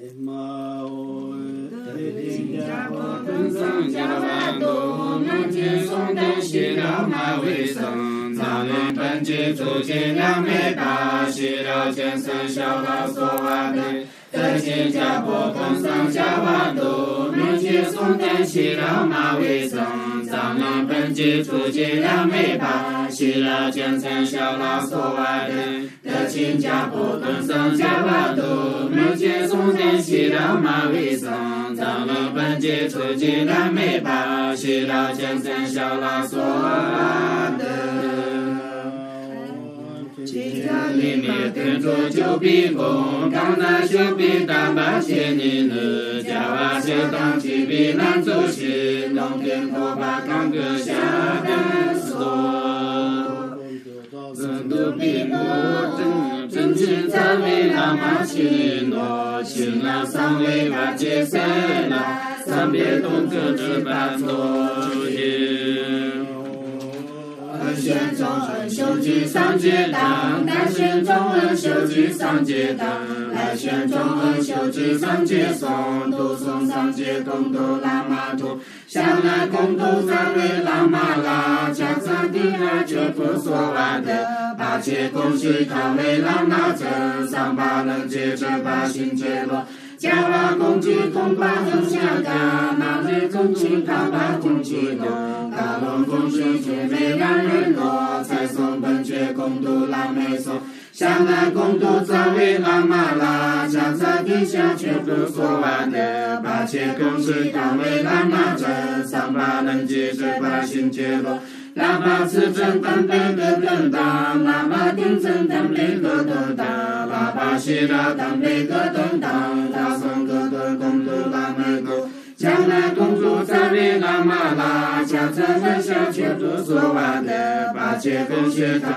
新加坡跟上加万度，南京宋代西辽马尾僧，藏人本具足迹两美大，西辽健身小老所瓦的。在新加坡跟上加万度，南京宋代西辽马尾僧，藏人本具足迹两美大，西辽健身小老所瓦的。在新加坡跟上加万度，南京宋代西辽马尾僧，藏人本具足迹两美大，西辽健身小老所瓦的。里面跟着九比公，刚那九比大把千年了，加瓦就当几比南走西，龙天火把刚割下的锁，都比我真情在为浪马起落，新郎上位把结色了，三别东各自把错也。选中恩秀举上街当，来选中恩秀举上街当，来选中恩秀举上街送，都送上街公都拉马图，向来公都在为拉马拉，加上第二绝不说完的，八切公许他为拉马真，上八人接着把心结落。加瓦公鸡公把横下嘎，那里公鸡他把公鸡落，嘎隆公鸡却没让人落，才送本绝公都拉美送，向来公都在为拉马拉，加在地下却不说完的，八切公鸡他为拉马真，上八人接着把心结落。喇叭持正当北个灯当，喇叭顶正当北个灯当，喇叭西拉当北个灯当，大宋个灯公主拉美狗，将来公主在为拉马拉，家在人下却不说完的，八切公学堂。